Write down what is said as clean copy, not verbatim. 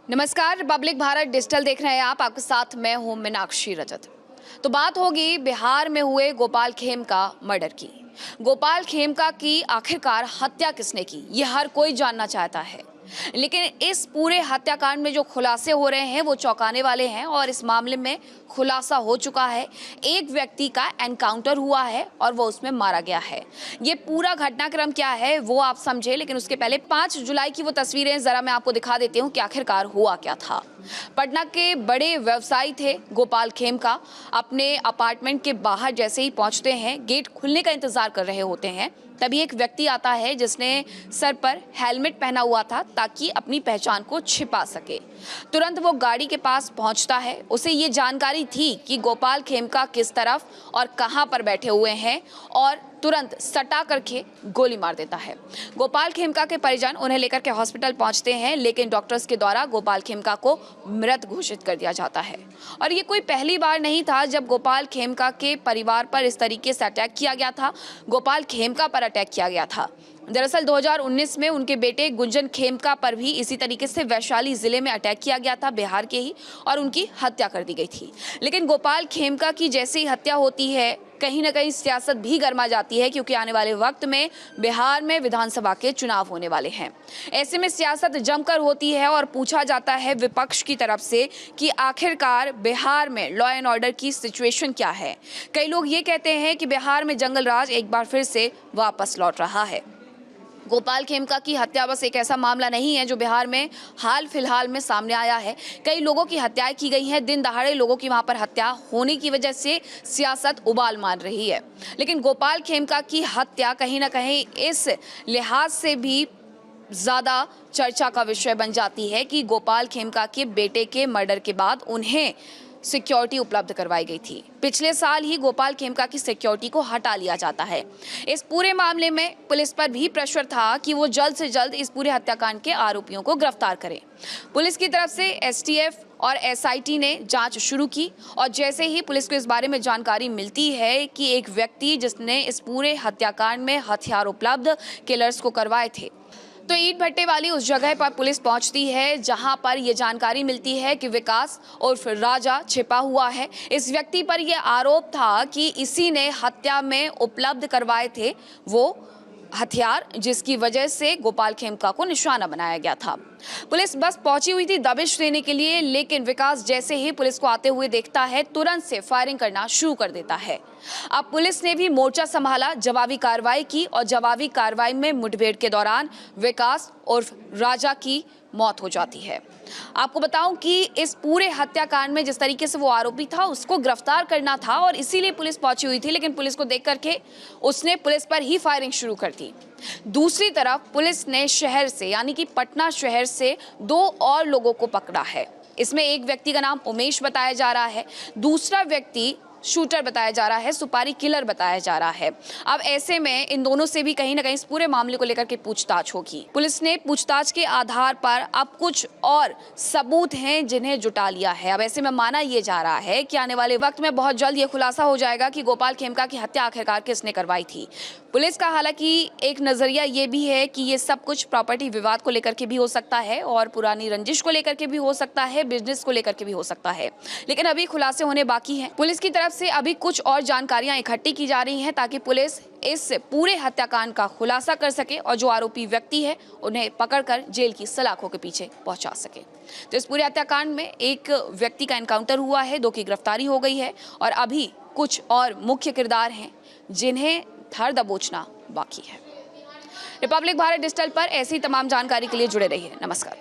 नमस्कार, Republic Bharat digital देख रहे हैं आप। आपके साथ मैं हूं मीनाक्षी रजत। तो बात होगी बिहार में हुए गोपाल खेमका मर्डर की। गोपाल खेमका की आखिरकार हत्या किसने की, ये हर कोई जानना चाहता है। लेकिन इस पूरे हत्याकांड में जो खुलासे हो रहे हैं वो चौंकाने वाले हैं और इस मामले में खुलासा हो चुका है। एक व्यक्ति का एनकाउंटर हुआ है और वो उसमें मारा गया है। ये पूरा घटनाक्रम क्या है वो आप समझे, लेकिन उसके पहले 5 जुलाई की वो तस्वीरें जरा मैं आपको दिखा देती हूँ कि आखिरकार हुआ क्या था। पटना के बड़े व्यवसायी थे गोपाल खेमका। अपने अपार्टमेंट के बाहर जैसे ही पहुंचते हैं, गेट खुलने का इंतजार कर रहे होते हैं, तभी एक व्यक्ति आता है जिसने सर पर हेलमेट पहना हुआ था ताकि अपनी पहचान को छिपा सके। तुरंत वो गाड़ी के पास पहुंचता है। उसे ये जानकारी थी कि गोपाल खेमका किस तरफ और कहां पर बैठे हुए हैं और तुरंत सटा करके गोली मार देता है। गोपाल खेमका के परिजन उन्हें लेकर के हॉस्पिटल पहुंचते हैं, लेकिन डॉक्टर्स के द्वारा गोपाल खेमका को मृत घोषित कर दिया जाता है। और ये कोई पहली बार नहीं था जब गोपाल खेमका के परिवार पर इस तरीके से अटैक किया गया था, गोपाल खेमका पर अटैक किया गया था। दरअसल 2019 में उनके बेटे गुंजन खेमका पर भी इसी तरीके से वैशाली जिले में अटैक किया गया था, बिहार के ही, और उनकी हत्या कर दी गई थी। लेकिन गोपाल खेमका की जैसे ही हत्या होती है, कहीं ना कहीं सियासत भी गर्मा जाती है, क्योंकि आने वाले वक्त में बिहार में विधानसभा के चुनाव होने वाले हैं। ऐसे में सियासत जमकर होती है और पूछा जाता है विपक्ष की तरफ से कि आखिरकार बिहार में लॉ एंड ऑर्डर की सिचुएशन क्या है। कई लोग ये कहते हैं कि बिहार में जंगल राज एक बार फिर से वापस लौट रहा है। गोपाल खेमका की हत्या बस एक ऐसा मामला नहीं है जो बिहार में हाल फिलहाल में सामने आया है। कई लोगों की हत्याएं की गई हैं, दिन दहाड़े लोगों की वहां पर हत्या होने की वजह से सियासत उबाल मार रही है। लेकिन गोपाल खेमका की हत्या कहीं ना कहीं इस लिहाज से भी ज़्यादा चर्चा का विषय बन जाती है कि गोपाल खेमका के बेटे के मर्डर के बाद उन्हें सिक्योरिटी उपलब्ध करवाई गई थी। पिछले साल ही गोपाल खेमका की सिक्योरिटी को हटा लिया जाता है। इस पूरे मामले में पुलिस पर भी प्रेशर था कि वो जल्द से जल्द इस पूरे हत्याकांड के आरोपियों को गिरफ्तार करे। पुलिस की तरफ से एसटीएफ और एसआईटी ने जांच शुरू की और जैसे ही पुलिस को इस बारे में जानकारी मिलती है कि एक व्यक्ति जिसने इस पूरे हत्याकांड में हथियार उपलब्ध किलर्स को करवाए थे, तो ईंट भट्टे वाली उस जगह पर पुलिस पहुंचती है जहां पर यह जानकारी मिलती है कि विकास उर्फ राजा छिपा हुआ है। इस व्यक्ति पर यह आरोप था कि इसी ने हत्या में उपलब्ध करवाए थे वो हथियार, जिसकी वजह से गोपाल खेमका को निशाना बनाया गया था। पुलिस बस पहुंची हुई थी दबिश देने के लिए, लेकिन विकास जैसे ही पुलिस को आते हुए देखता है, तुरंत से फायरिंग करना शुरू कर देता है। अब पुलिस ने भी मोर्चा संभाला, जवाबी कार्रवाई की और जवाबी कार्रवाई में मुठभेड़ के दौरान विकास उर्फ राजा की मौत हो जाती है। आपको बताऊं कि इस पूरे हत्याकांड में जिस तरीके से वो आरोपी था उसको गिरफ्तार करना था और इसीलिए पुलिस पहुंची हुई थी, लेकिन पुलिस को देख करके उसने पुलिस पर ही फायरिंग शुरू कर दी। दूसरी तरफ पुलिस ने शहर से, यानी कि पटना शहर से 2 और लोगों को पकड़ा है। इसमें एक व्यक्ति का नाम उमेश बताया जा रहा है, दूसरा व्यक्ति शूटर बताया जा रहा है, सुपारी किलर बताया जा रहा है। अब ऐसे में इन दोनों से भी कहीं ना कहीं इस पूरे मामले को लेकर के पूछताछ होगी। पुलिस ने पूछताछ के आधार पर अब कुछ और सबूत हैं जिन्हें जुटा लिया है। अब ऐसे में माना यह जा रहा है कि आने वाले वक्त में बहुत जल्द ये खुलासा हो जाएगा कि गोपाल खेमका की हत्या आखिरकार किसने करवाई थी। पुलिस का हालांकि एक नजरिया ये भी है कि ये सब कुछ प्रॉपर्टी विवाद को लेकर के भी हो सकता है और पुरानी रंजिश को लेकर के भी हो सकता है, बिजनेस को लेकर के भी हो सकता है, लेकिन अभी खुलासे होने बाकी हैं। पुलिस की तरफ से अभी कुछ और जानकारियां इकट्ठी की जा रही हैं ताकि पुलिस इस पूरे हत्याकांड का खुलासा कर सके और जो आरोपी व्यक्ति है उन्हें पकड़कर जेल की सलाखों के पीछे पहुंचा सके। तो इस पूरे हत्याकांड में एक व्यक्ति का एनकाउंटर हुआ है, 2 की गिरफ्तारी हो गई है और अभी कुछ और मुख्य किरदार हैं जिन्हें धर दबोचना बाकी है। रिपब्लिक भारत डिजिटल पर ऐसी तमाम जानकारी के लिए जुड़े रहिए। नमस्कार।